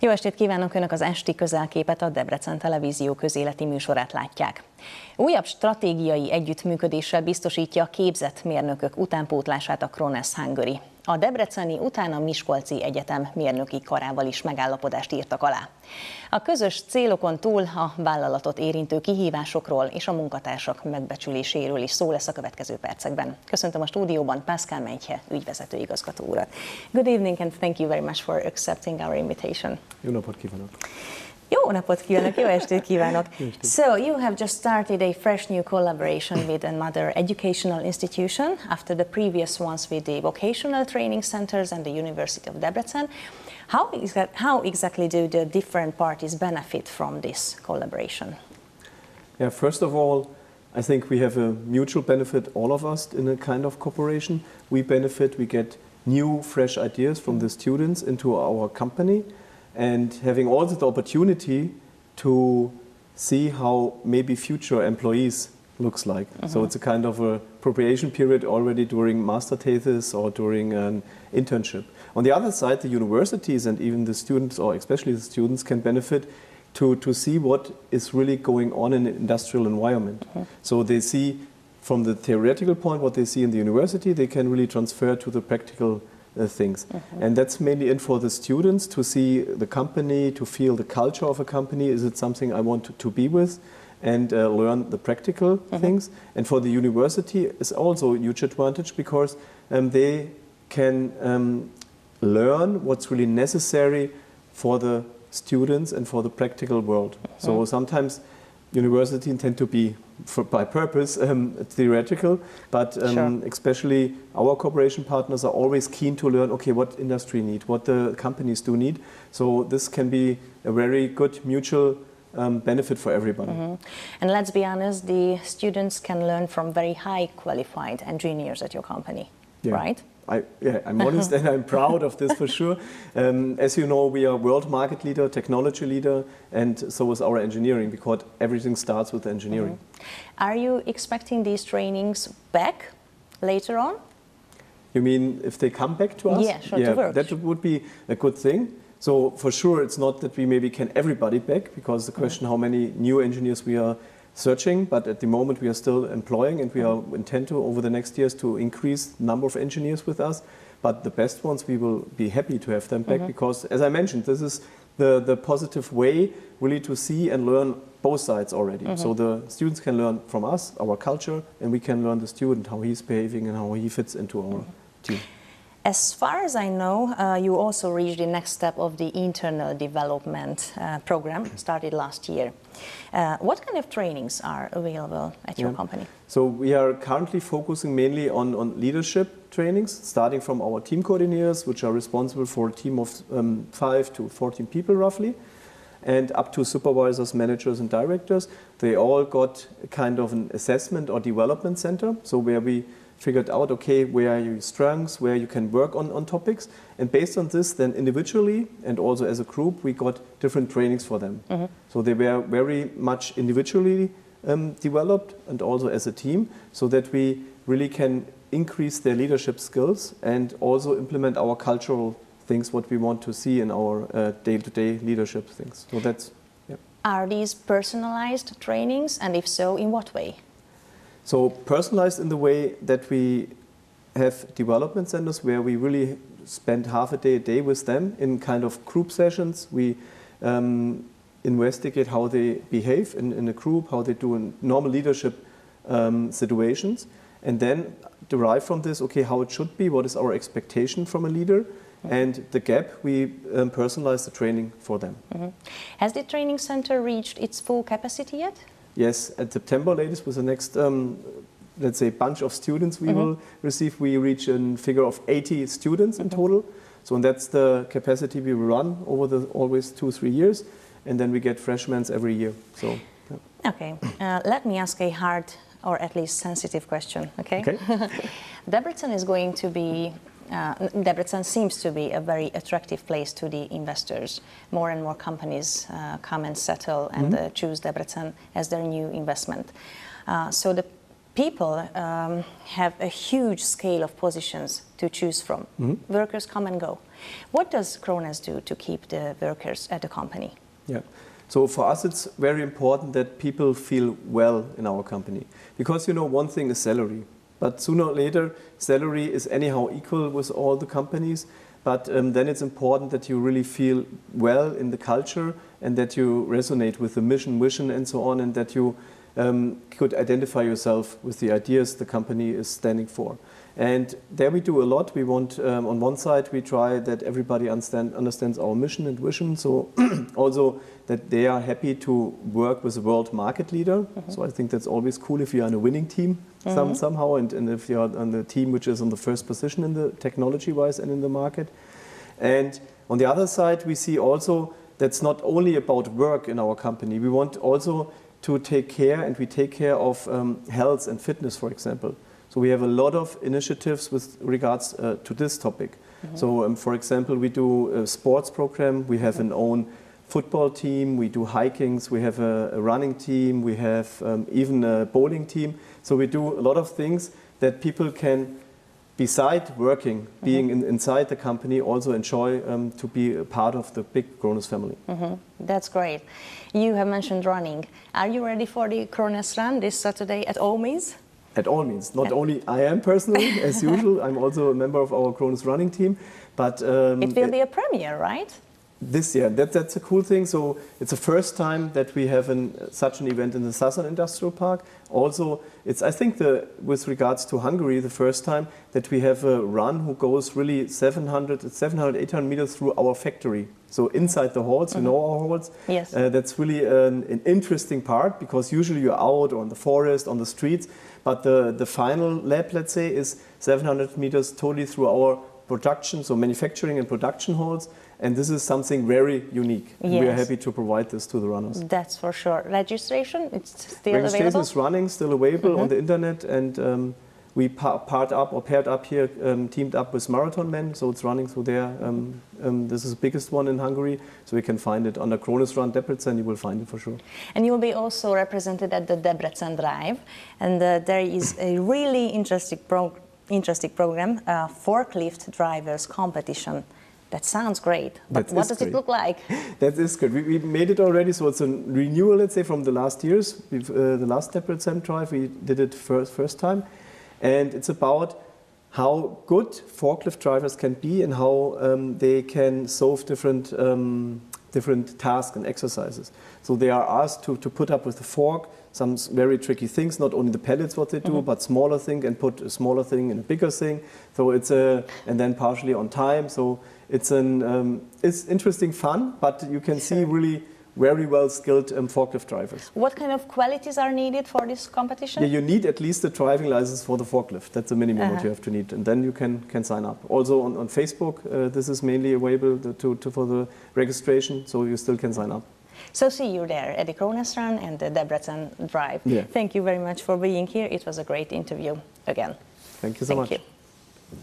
Jó estét kívánok! Önök az Esti közelképet, a Debrecen Televízió közéleti műsorát látják. Újabb stratégiai együttműködéssel biztosítja a képzett mérnökök utánpótlását a Krones Hungary. A debreceni után a Miskolci Egyetem mérnöki karával is megállapodást írtak alá. A közös célokon túl a vállalatot érintő kihívásokról és a munkatársak megbecsüléséről is szó lesz a következő percekben. Köszöntöm a stúdióban Pascal Männche ügyvezető igazgató urat. Good evening and thank you very much for accepting our invitation. Jó napot kívánok! Jó napot kívánok, jó estét kívánok! So you have just started a fresh new collaboration with another educational institution after the previous ones with the vocational training centers and the University of Debrecen. How exactly do the different parties benefit from this collaboration? Yeah, first of all, I think we have a mutual benefit, all of us, in a kind of cooperation. We benefit, we get new, fresh ideas from the students into our company, and having also the opportunity to see how maybe future employees looks like. So it's a kind of a appropriation period already during master thesis or during an internship. On the other side, the universities and even the students, or especially the students, can benefit to see what is really going on in the industrial environment. So they see from the theoretical point what they see in the university, they can really transfer to the practical things. And that's mainly in for the students to see the company, to feel the culture of a company. Is it something I want to be with? And learn the practical things. And for the university is also a huge advantage because they can learn what's really necessary for the students and for the practical world. So sometimes universities tend to be, by purpose, theoretical, but especially our cooperation partners are always keen to learn, okay, what industry need, what the companies do need. So this can be a very good mutual benefit for everybody. And let's be honest, the students can learn from very high qualified engineers at your company, right? I'm honest and I'm proud of this for sure. As you know, we are world market leader, technology leader, and so is our engineering, because everything starts with engineering. Are you expecting these trainings back later on? You mean if they come back to us? Yeah, sure, to work. That would be a good thing. So for sure, it's not that we maybe can everybody back, because the question how many new engineers we are searching, but at the moment we are still employing, and we are intend to over the next years to increase the number of engineers with us. But the best ones, we will be happy to have them back, because as I mentioned, this is the positive way really to see and learn both sides already. So the students can learn from us, our culture, and we can learn the student how he's behaving and how he fits into our team. As far as I know, you also reached the next step of the internal development program started last year. What kind of trainings are available at your company? So we are currently focusing mainly on leadership trainings, starting from our team coordinators, which are responsible for a team of 5 to 14 people roughly, and up to supervisors, managers and directors. They all got a kind of an assessment or development center, so where we figured out, okay, where are your strengths, where you can work on topics. And based on this, then individually and also as a group, we got different trainings for them. So they were very much individually developed and also as a team, so that we really can increase their leadership skills and also implement our cultural things, what we want to see in our day-to-day leadership things. So that's, Are these personalized trainings, and if so, in what way? So personalized in the way that we have development centers where we really spend half a day with them in kind of group sessions. We investigate how they behave in a group, how they do in normal leadership situations, and then derive from this, okay, how it should be, what is our expectation from a leader, and the gap, we personalize the training for them. Has the training center reached its full capacity yet? Yes, at September latest with the next, let's say, bunch of students we will receive, we reach a figure of 80 students in total. So that's the capacity we run over the always 2-3 years, and then we get freshmen every year. So. Okay, let me ask a hard or at least sensitive question. Okay. Debrecen is going to be. Debrecen seems to be a very attractive place to the investors. More and more companies come and settle and choose Debrecen as their new investment. So the people have a huge scale of positions to choose from. Workers come and go. What does Krones do to keep the workers at the company? Yeah. So for us, it's very important that people feel well in our company. Because, you know, one thing is salary. But sooner or later, salary is anyhow equal with all the companies. But then it's important that you really feel well in the culture and that you resonate with the mission, vision, and so on, and that you could identify yourself with the ideas the company is standing for. And there we do a lot. We want, on one side, we try that everybody understands our mission and vision. So also that they are happy to work with a world market leader. So I think that's always cool if you're on a winning team somehow, and if you're on the team which is on the first position in the technology-wise and in the market. And on the other side, we see also that's not only about work in our company. We want also to take care, and we take care of health and fitness, for example. So we have a lot of initiatives with regards to this topic. So for example, we do a sports program, we have an own football team, we do hikings, we have a running team, we have even a bowling team. So we do a lot of things that people can, beside working, being inside the company, also enjoy to be a part of the big Krones family. That's great. You have mentioned running. Are you ready for the Krones run this Saturday at all means? At all means. Not only I am personally, as usual, I'm also a member of our Krones running team. But it will be a premiere, right? This year, that's a cool thing. So it's the first time that we have such an event in the Southern Industrial Park. Also, it's, I think, with regards to Hungary, the first time that we have a run who goes really 700, 800 meters through our factory. So inside the halls, you know our halls. Yes. That's really an interesting part, because usually you're out or in the forest, on the streets. But the final lap, let's say, is 700 meters totally through our production, so manufacturing and production halls. And this is something very unique. Yes. We are happy to provide this to the runners. That's for sure. Registration, it's still Registration available? is running, still available on the internet. And we paired up here, teamed up with Marathon Men. So it's running through there. This is the biggest one in Hungary. So you can find it under Krones Run Debrecen. You will find it for sure. And you will be also represented at the Debrecen Drive. And there is a really interesting program, forklift drivers competition. That sounds great, but what does it look like? That is good. We made it already, so it's a renewal, let's say, from the last years. The last Debrecen Drive, we did it first time. And it's about how good forklift drivers can be and how they can solve different tasks and exercises. So they are asked to put up with the fork, some very tricky things, not only the pellets what they do, but smaller thing, and put a smaller thing in a bigger thing. So it's and then partially on time. So it's interesting fun, but you can see really very well skilled forklift drivers. What kind of qualities are needed for this competition? Yeah, you need at least a driving license for the forklift. That's the minimum what you have to need, and then you can sign up. Also on Facebook, this is mainly available for the registration, so you still can sign up. So see you there at the Krones Run and the Debrecen Drive. Yeah. Thank you very much for being here. It was a great interview again. Thank you so much. Thank you.